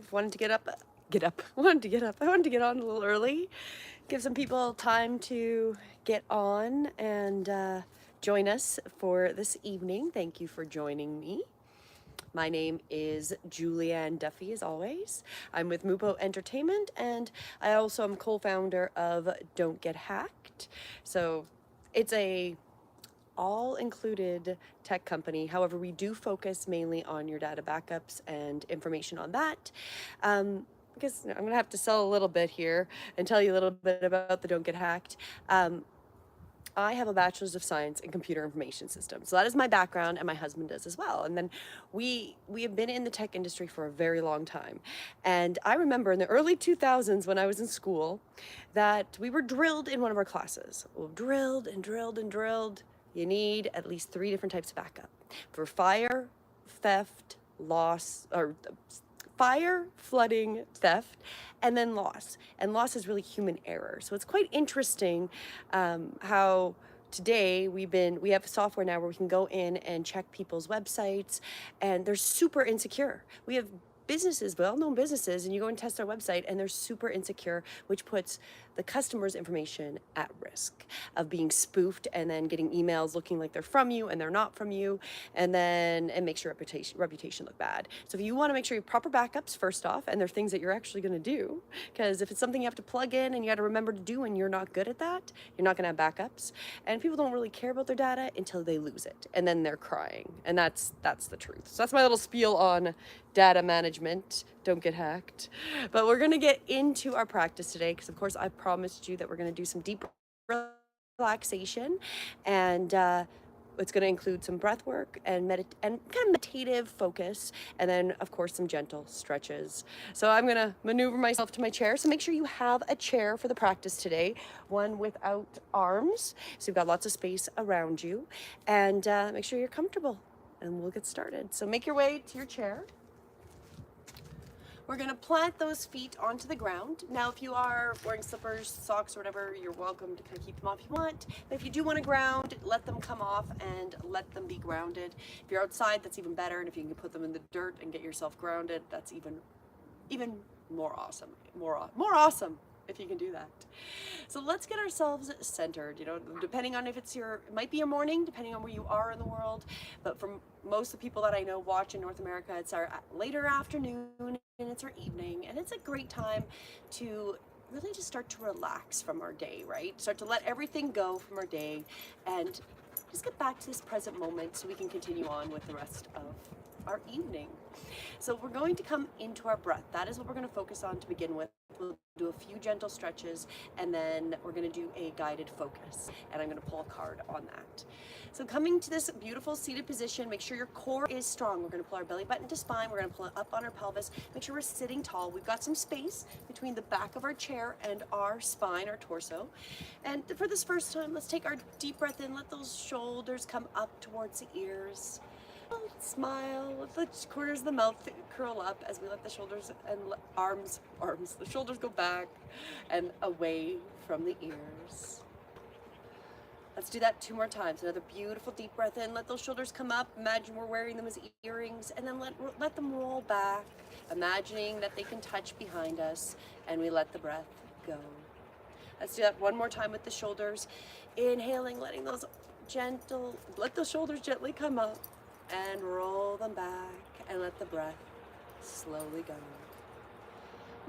5. Wanted to get up. I wanted to get on a little early. Give some people time to get on and join us for this evening. Thank you for joining me. My name is Julianne Duffy, as always. I'm with Mupo Entertainment, and I also am co-founder of Don't Get Hacked. So it's a all-included tech company. However, we do focus mainly on your data backups and information on that. Because I'm gonna have to sell a little bit here and tell you a little bit about the Don't Get Hacked. I have a bachelor's of science in computer information systems. So that is my background, and my husband does as well. And then we have been in the tech industry for a very long time. And I remember in the early 2000s when I was in school that we were drilled in one of our classes. Well, drilled and drilled and drilled. You need at least 3 different types of backup for fire, theft, loss, or fire, flooding, theft, and then loss. And loss is really human error. So it's quite interesting how today we have software now where we can go in and check people's websites, and they're super insecure. We have businesses, well-known businesses, and you go and test their website and they're super insecure, which puts the customer's information at risk of being spoofed and then getting emails looking like they're from you and they're not from you, and then it makes your reputation look bad. So if you want to make sure you have proper backups first off, and they're things that you're actually going to do, because if it's something you have to plug in and you got to remember to do and you're not good at that, you're not going to have backups. And people don't really care about their data until they lose it, and then they're crying, and that's the truth. So that's my little spiel on data management. Don't get hacked. But we're going to get into our practice today, because of course I promised you that we're going to do some deep relaxation, and it's going to include some breath work and kind of meditative focus, and then of course some gentle stretches. So I'm going to maneuver myself to my chair. So make sure you have a chair for the practice today, one without arms, so you've got lots of space around you, and make sure you're comfortable, and we'll get started. So make your way to your chair. We're going to plant those feet onto the ground. Now, if you are wearing slippers, socks, or whatever, you're welcome to kind of keep them off if you want. But if you do want to ground, let them come off and let them be grounded. If you're outside, that's even better. And if you can put them in the dirt and get yourself grounded, that's even more awesome. More awesome if you can do that. So let's get ourselves centered, depending on if it might be your morning, depending on where you are in the world. But for most of the people that I know watch in North America, it's our later afternoon and it's our evening, and it's a great time to really just start to relax from our day, right? Start to let everything go from our day and just get back to this present moment so we can continue on with the rest of our evening. So we're going to come into our breath. That is what we're going to focus on to begin with. We'll do a few gentle stretches, and then we're going to do a guided focus, and I'm going to pull a card on that. So coming to this beautiful seated position, make sure your core is strong. We're going to pull our belly button to spine. We're going to pull it up on our pelvis. Make sure we're sitting tall. We've got some space between the back of our chair and our spine, our torso. And for this first time, let's take our deep breath in. Let those shoulders come up towards the ears. Smile, let the corners of the mouth curl up as we let the shoulders and the shoulders go back and away from the ears. Let's do that 2 more times. Another beautiful deep breath in. Let those shoulders come up. Imagine we're wearing them as earrings, and then let them roll back, imagining that they can touch behind us, and we let the breath go. Let's do that 1 more time with the shoulders. Inhaling, let those shoulders gently come up, and roll them back, and let the breath slowly go.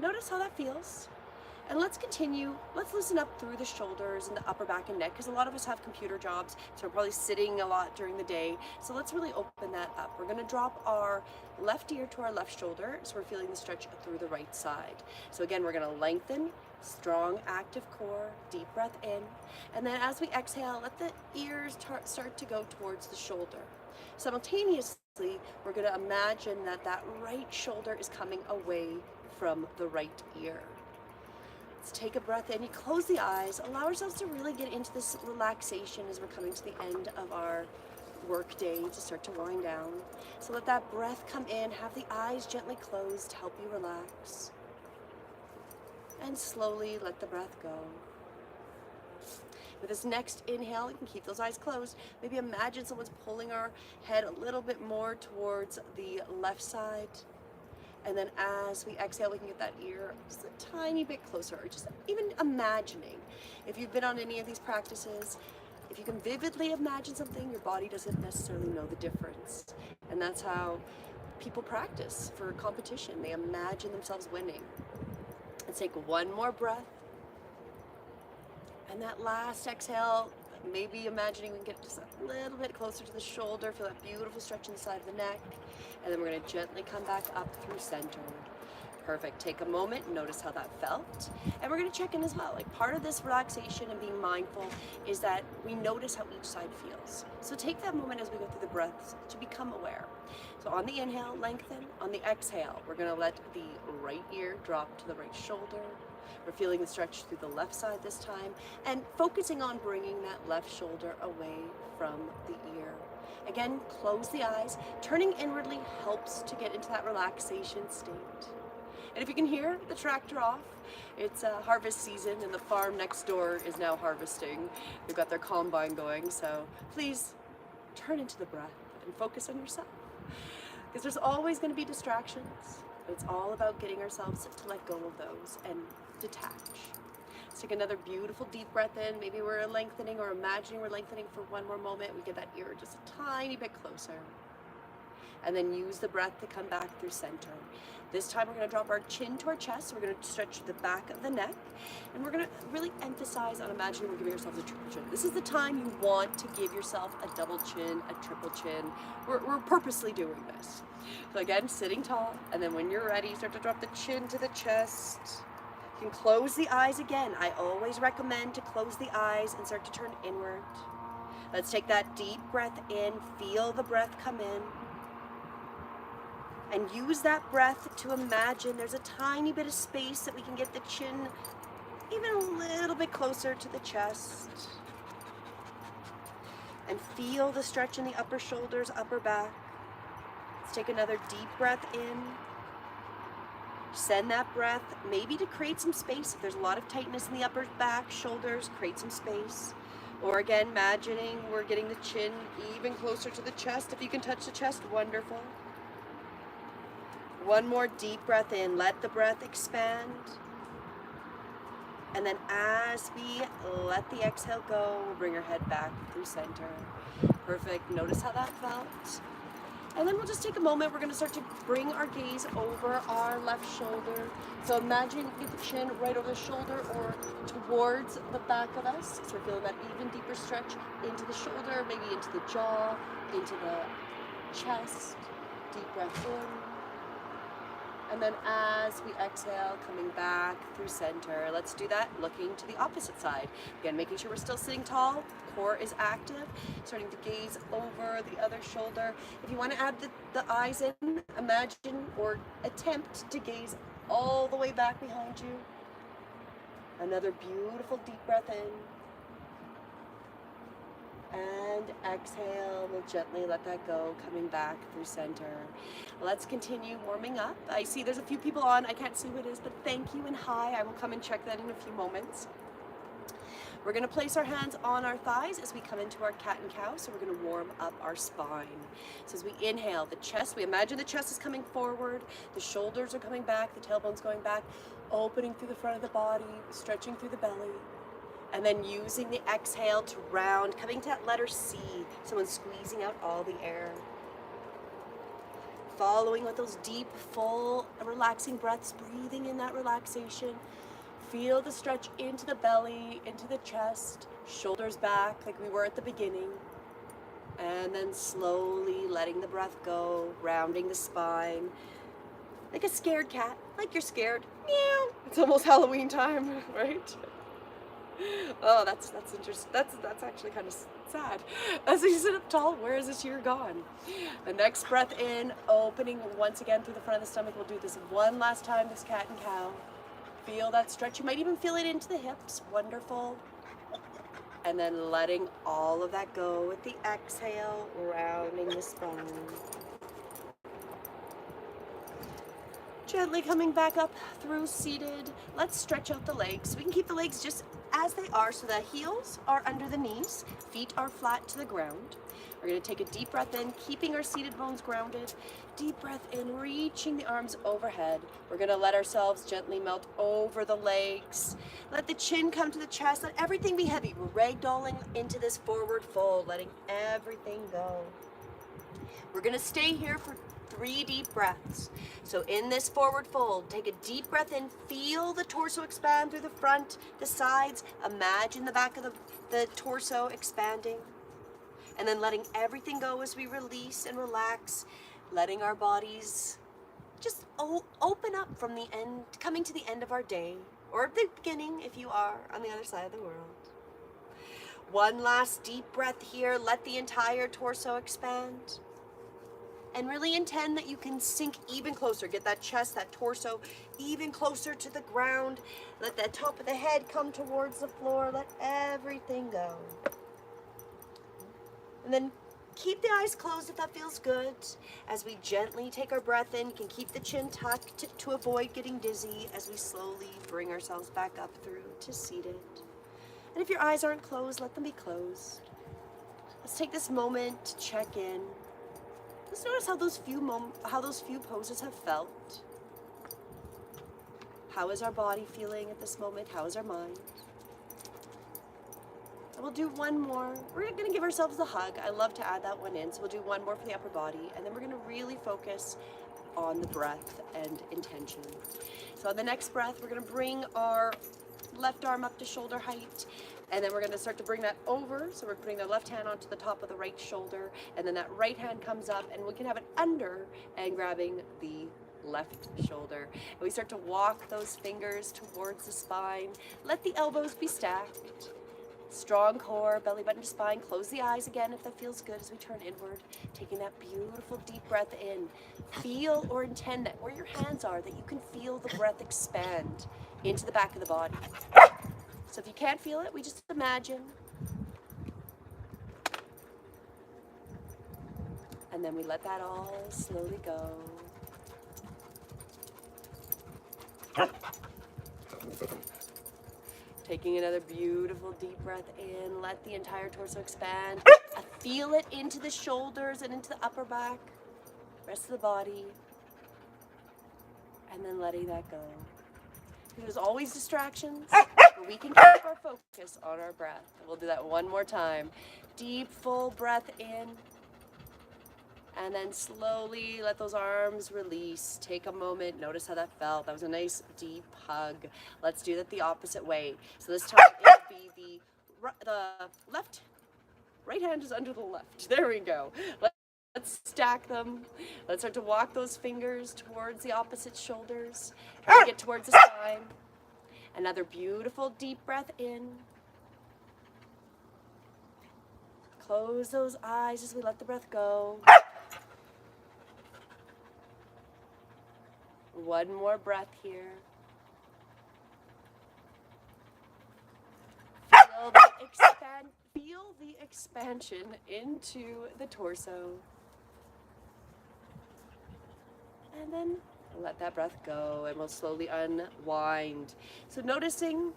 Notice how that feels. And let's continue. Let's loosen up through the shoulders and the upper back and neck, because a lot of us have computer jobs, so we're probably sitting a lot during the day. So let's really open that up. We're going to drop our left ear to our left shoulder, so we're feeling the stretch through the right side. So again, we're going to lengthen, strong, active core, deep breath in. And then as we exhale, let the ears start to go towards the shoulder. Simultaneously, we're going to imagine that right shoulder is coming away from the right ear. Let's take a breath in. You close the eyes. Allow ourselves to really get into this relaxation as we're coming to the end of our work day to start to wind down. So let that breath come in. Have the eyes gently closed to help you relax. And slowly let the breath go. With this next inhale, you can keep those eyes closed. Maybe imagine someone's pulling our head a little bit more towards the left side. And then as we exhale, we can get that ear just a tiny bit closer, or just even imagining. If you've been on any of these practices, if you can vividly imagine something, your body doesn't necessarily know the difference. And that's how people practice for competition. They imagine themselves winning. Let's take one more breath. And that last exhale, maybe imagining we can get just a little bit closer to the shoulder, feel that beautiful stretch in the side of the neck. And then we're gonna gently come back up through center. Perfect. Take a moment, notice how that felt. And we're gonna check in as well. Like, part of this relaxation and being mindful is that we notice how each side feels. So take that moment as we go through the breaths to become aware. So on the inhale, lengthen. On the exhale, we're gonna let the right ear drop to the right shoulder. We're feeling the stretch through the left side this time, and focusing on bringing that left shoulder away from the ear. Again, close the eyes. Turning inwardly helps to get into that relaxation state. And if you can hear the tractor off, it's harvest season and the farm next door is now harvesting. They've got their combine going, so please turn into the breath and focus on yourself. Because there's always going to be distractions. It's all about getting ourselves to let go of those and detach. Let's take another beautiful deep breath in. Maybe we're lengthening or imagining we're lengthening for one more moment. We get that ear just a tiny bit closer. And then use the breath to come back through center. This time we're going to drop our chin to our chest. So we're going to stretch the back of the neck. And we're going to really emphasize on imagining we're giving ourselves a triple chin. This is the time you want to give yourself a double chin, a triple chin. We're purposely doing this. So again, sitting tall. And then when you're ready, start to drop the chin to the chest. You can close the eyes again. I always recommend to close the eyes and start to turn inward. Let's take that deep breath in. Feel the breath come in. And use that breath to imagine there's a tiny bit of space that we can get the chin even a little bit closer to the chest. And feel the stretch in the upper shoulders, upper back. Let's take another deep breath in. Send that breath maybe to create some space. If there's a lot of tightness in the upper back, shoulders, create some space. Or again, imagining we're getting the chin even closer to the chest. If you can touch the chest, wonderful. One more deep breath in. Let the breath expand. And then as we let the exhale go, we'll bring our head back through center. Perfect. Notice how that felt. And then we'll just take a moment. We're going to start to bring our gaze over our left shoulder. So imagine you get the chin right over the shoulder or towards the back of us. So we're feeling that even deeper stretch into the shoulder, maybe into the jaw, into the chest. Deep breath in. And then as we exhale, coming back through center. Let's do that looking to the opposite side. Again, making sure we're still sitting tall, core is active, starting to gaze over the other shoulder. If you want to add the eyes in, imagine or attempt to gaze all the way back behind you. Another beautiful deep breath in. And exhale, we'll gently let that go, coming back through center. Let's continue warming up. I see there's a few people on. I can't see who it is, but thank you and hi. I will come and check that in a few moments. We're going to place our hands on our thighs as we come into our cat and cow. So we're going to warm up our spine. So as we inhale, the chest, we imagine the chest is coming forward, the shoulders are coming back, the tailbone's going back, opening through the front of the body, stretching through the belly. And then using the exhale to round, coming to that letter C, someone squeezing out all the air. Following with those deep, full, relaxing breaths, breathing in that relaxation. Feel the stretch into the belly, into the chest, shoulders back like we were at the beginning. And then slowly letting the breath go, rounding the spine. Like a scared cat, like you're scared. Meow. It's almost Halloween time, right? Oh, that's interesting. That's actually kind of sad. As we sit up tall, where is this year gone? The next breath in, opening once again through the front of the stomach. We'll do this one last time, this cat and cow. Feel that stretch. You might even feel it into the hips. Wonderful. And then letting all of that go with the exhale, rounding the spine. Gently coming back up through seated. Let's stretch out the legs. We can keep the legs just as they are so that heels are under the knees, feet are flat to the ground. We're going to take a deep breath in, keeping our seated bones grounded. Deep breath in, reaching the arms overhead. We're going to let ourselves gently melt over the legs. Let the chin come to the chest. Let everything be heavy. We're ragdolling into this forward fold, letting everything go. We're going to stay here for 3 deep breaths. So in this forward fold, take a deep breath in, feel the torso expand through the front, the sides. Imagine the back of the torso expanding. And then letting everything go as we release and relax, letting our bodies just open up from the end, coming to the end of our day, or the beginning if you are on the other side of the world. One last deep breath here. Let the entire torso expand. And really intend that you can sink even closer. Get that chest, that torso even closer to the ground. Let the top of the head come towards the floor. Let everything go. And then keep the eyes closed if that feels good. As we gently take our breath in, you can keep the chin tucked to avoid getting dizzy as we slowly bring ourselves back up through to seated. And if your eyes aren't closed, let them be closed. Let's take this moment to check in. Let's notice how those few poses have felt. How is our body feeling at this moment? How is our mind? And we'll do one more. We're going to give ourselves a hug. I love to add that one in. So we'll do one more for the upper body. And then we're going to really focus on the breath and intention. So on the next breath, we're going to bring our left arm up to shoulder height. And then we're going to start to bring that over. So we're putting the left hand onto the top of the right shoulder. And then that right hand comes up. And we can have it under and grabbing the left shoulder. And we start to walk those fingers towards the spine. Let the elbows be stacked. Strong core, belly button to spine. Close the eyes again if that feels good as we turn inward. Taking that beautiful deep breath in. Feel or intend that where your hands are, that you can feel the breath expand into the back of the body. So if you can't feel it, we just imagine. And then we let that all slowly go. Taking another beautiful deep breath in. Let the entire torso expand. Feel it into the shoulders and into the upper back. Rest of the body. And then letting that go. There's always distractions, but we can keep our focus on our breath. We'll do that one more time. Deep, full breath in. And then slowly let those arms release. Take a moment. Notice how that felt. That was a nice deep hug. Let's do that the opposite way. So this time it will be the right hand is under the left. There we go. Let's stack them. Let's start to walk those fingers towards the opposite shoulders. And get towards the spine. Another beautiful deep breath in. Close those eyes as we let the breath go. One more breath here. Feel the expansion into the torso. And then let that breath go and we'll slowly unwind. So noticing,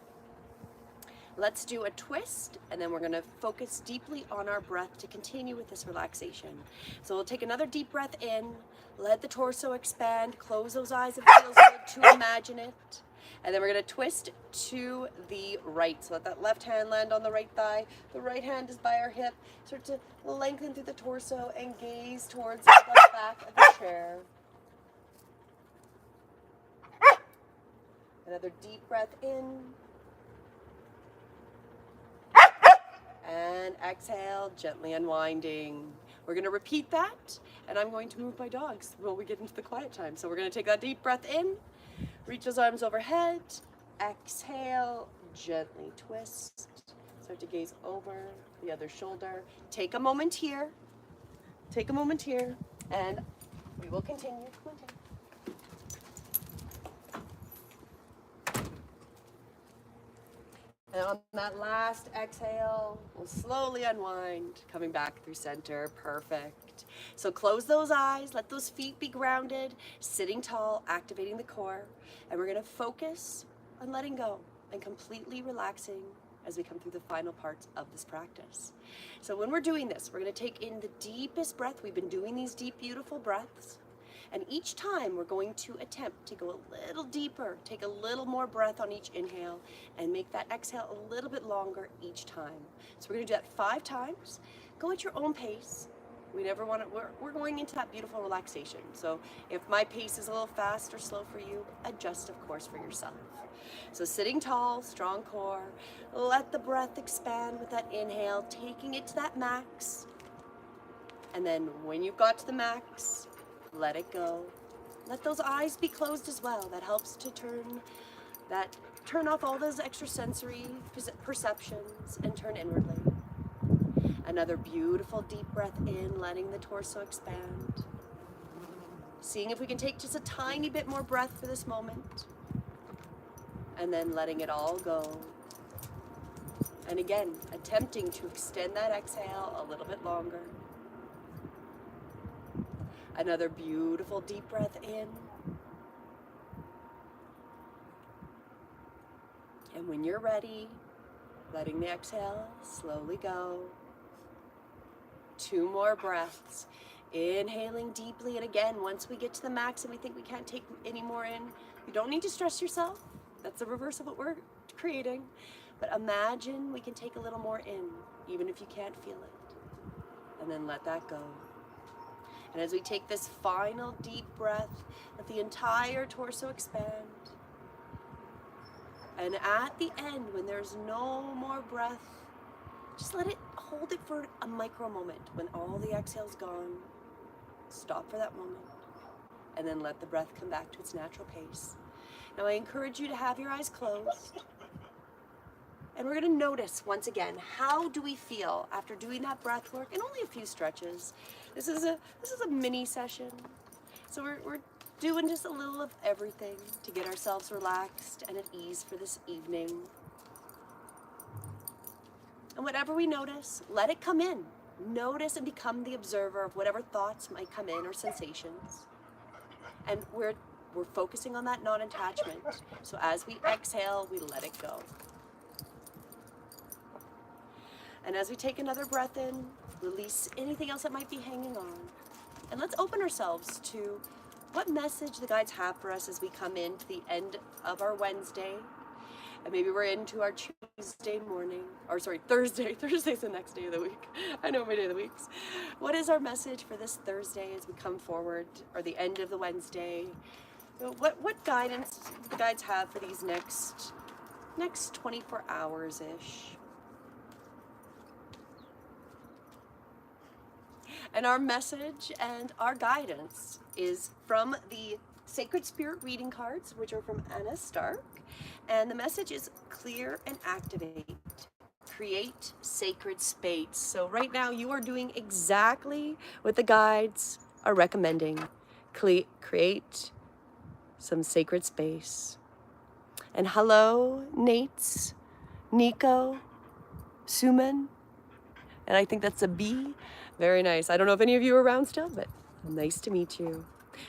let's do a twist and then we're going to focus deeply on our breath to continue with this relaxation. So we'll take another deep breath in, let the torso expand, close those eyes if it feels good to imagine it. And then we're going to twist to the right. So let that left hand land on the right thigh. The right hand is by our hip. Start to lengthen through the torso and gaze towards the back of the chair. Another deep breath in. And exhale, gently unwinding. We're going to repeat that, and I'm going to move my dogs while we get into the quiet time. So we're going to take that deep breath in. Reach those arms overhead. Exhale, gently twist. Start to gaze over the other shoulder. Take a moment here. Take a moment here, and we will continue. And on that last exhale, we'll slowly unwind, coming back through center. Perfect. So close those eyes, let those feet be grounded, sitting tall, activating the core. And we're gonna focus on letting go and completely relaxing as we come through the final parts of this practice. So when we're doing this, we're gonna take in the deepest breath. We've been doing these deep, beautiful breaths. And each time we're going to attempt to go a little deeper, take a little more breath on each inhale, and make that exhale a little bit longer each time. So we're gonna do that 5 times. Go at your own pace. We never want to, we're going into that beautiful relaxation. So if my pace is a little fast or slow for you, adjust, of course, for yourself. So sitting tall, strong core, let the breath expand with that inhale, taking it to that max. And then when you've got to the max, let it go. Let those eyes be closed as well. That helps to turn off all those extrasensory perceptions and turn inwardly. Another beautiful deep breath in, letting the torso expand. Seeing if we can take just a tiny bit more breath for this moment. And then letting it all go. And again, attempting to extend that exhale a little bit longer. Another beautiful deep breath in. And when you're ready, letting the exhale slowly go. 2 more breaths. Inhaling deeply, and again, once we get to the max and we think we can't take any more in, you don't need to stress yourself. That's the reverse of what we're creating. But imagine we can take a little more in, even if you can't feel it. And then let that go. And as we take this final deep breath, let the entire torso expand. And at the end, when there's no more breath, just hold it for a micro moment. When all the exhale's gone, stop for that moment. And then let the breath come back to its natural pace. Now I encourage you to have your eyes closed. And we're gonna notice once again, how do we feel after doing that breath work and only a few stretches. This is a mini session. So we're doing just a little of everything to get ourselves relaxed and at ease for this evening. And whatever we notice, let it come in. Notice and become the observer of whatever thoughts might come in or sensations. And we're focusing on that non-attachment. So as we exhale, we let it go. And as we take another breath in, release anything else that might be hanging on. And let's open ourselves to what message the guides have for us as we come in to the end of our Wednesday. And maybe we're into our Tuesday morning, or sorry, Thursday. Thursday's the next day of the week. I know my day of the weeks. What is our message for this Thursday as we come forward, or the end of the Wednesday? What guidance do the guides have for these next 24 hours-ish? And our message and our guidance is from the Sacred Spirit reading cards, which are from Anna Stark. And the message is clear and activate. Create sacred space. So right now you are doing exactly what the guides are recommending. Create some sacred space. And hello, Nates, Nico, Suman, and I think that's a B. Very nice. I don't know if any of you are around still, but nice to meet you.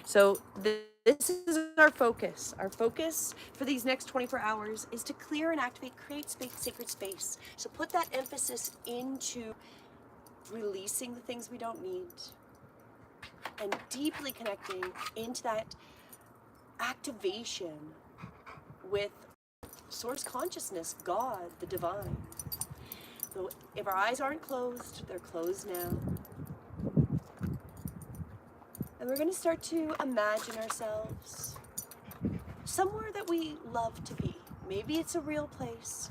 So this is our focus. Our focus for these next 24 hours is to clear and activate, create space, sacred space. So put that emphasis into releasing the things we don't need and deeply connecting into that activation with source consciousness, God, the divine. So if our eyes aren't closed, they're closed now. And we're going to start to imagine ourselves somewhere that we love to be. Maybe it's a real place.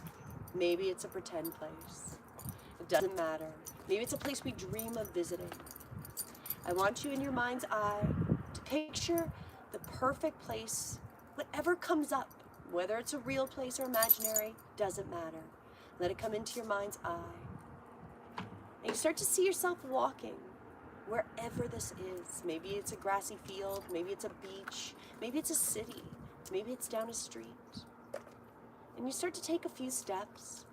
Maybe it's a pretend place. It doesn't matter. Maybe it's a place we dream of visiting. I want you in your mind's eye to picture the perfect place, whatever comes up, whether it's a real place or imaginary, doesn't matter. Let it come into your mind's eye. And you start to see yourself walking wherever this is. Maybe it's a grassy field, maybe it's a beach, maybe it's a city, maybe it's down a street. And you start to take a few steps,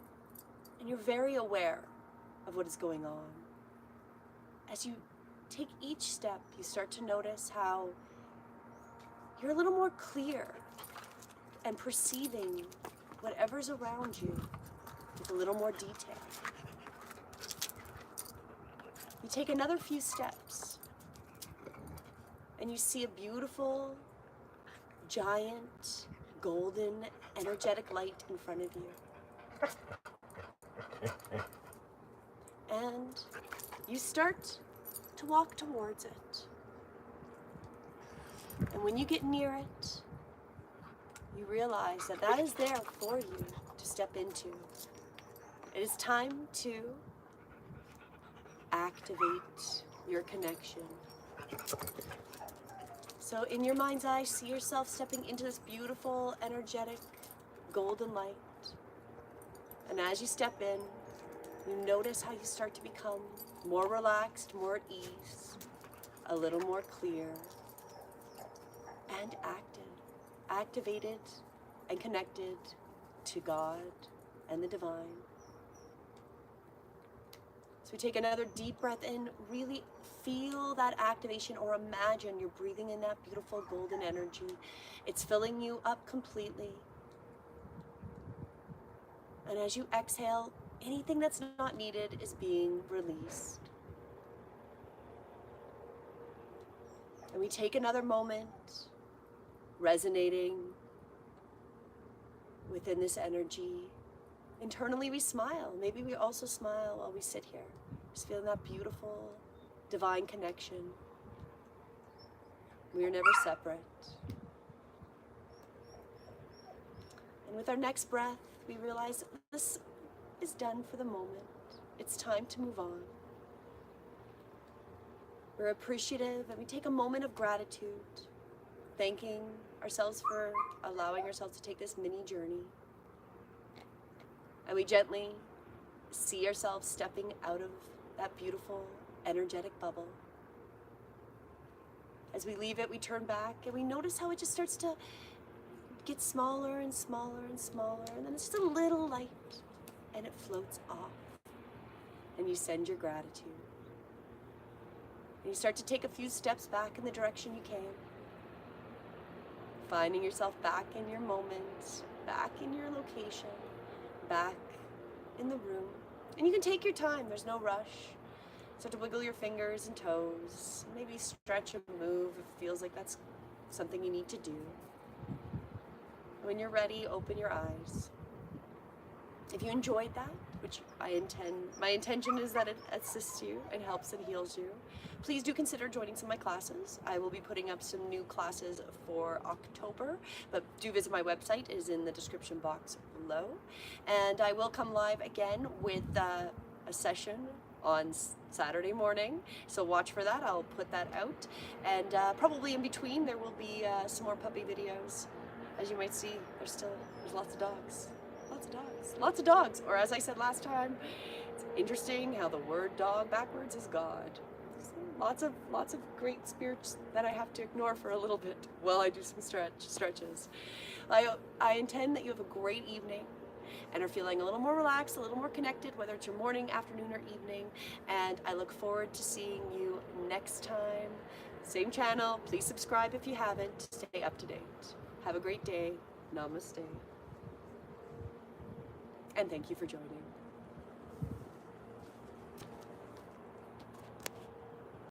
and you're very aware of what is going on. As you take each step, you start to notice how you're a little more clear and perceiving whatever's around you with a little more detail. You take another few steps and you see a beautiful, giant, golden, energetic light in front of you. And you start to walk towards it. And when you get near it, you realize that that is there for you to step into. It is time to activate your connection. So in your mind's eye, see yourself stepping into this beautiful, energetic, golden light. And as you step in, you notice how you start to become more relaxed, more at ease, a little more clear, and activated and connected to God and the divine. So we take another deep breath in, really feel that activation, or imagine you're breathing in that beautiful golden energy. It's filling you up completely. And as you exhale, anything that's not needed is being released. And we take another moment, resonating within this energy. Internally we smile. Maybe we also smile while we sit here. Just feeling that beautiful, divine connection. We are never separate. And with our next breath, we realize that this is done for the moment. It's time to move on. We're appreciative and we take a moment of gratitude, thanking ourselves for allowing ourselves to take this mini journey. And we gently see ourselves stepping out of that beautiful, energetic bubble. As we leave it, we turn back and we notice how it just starts to get smaller and smaller and smaller, and then it's just a little light, and it floats off. And you send your gratitude. And you start to take a few steps back in the direction you came, finding yourself back in your moment, back in your location, back in the room. And you can take your time, there's no rush. Start to wiggle your fingers and toes, maybe stretch and move if it feels like that's something you need to do. When you're ready, open your eyes. If you enjoyed that, which my intention is that it assists you and helps and heals you, please do consider joining some of my classes. I will be putting up some new classes for October, but do visit my website. It is in the description box below. And I will come live again with a session on Saturday morning, so watch for that. I'll put that out, and probably in between there will be some more puppy videos. As you might see, there's lots of dogs. Lots of dogs. Or as I said last time, it's interesting how the word dog backwards is God. Lots of great spirits that I have to ignore for a little bit while I do some stretches. I intend that you have a great evening and are feeling a little more relaxed, a little more connected, whether it's your morning, afternoon, or evening. And I look forward to seeing you next time. Same channel. Please subscribe if you haven't. Stay up to date. Have a great day. Namaste. And thank you for joining.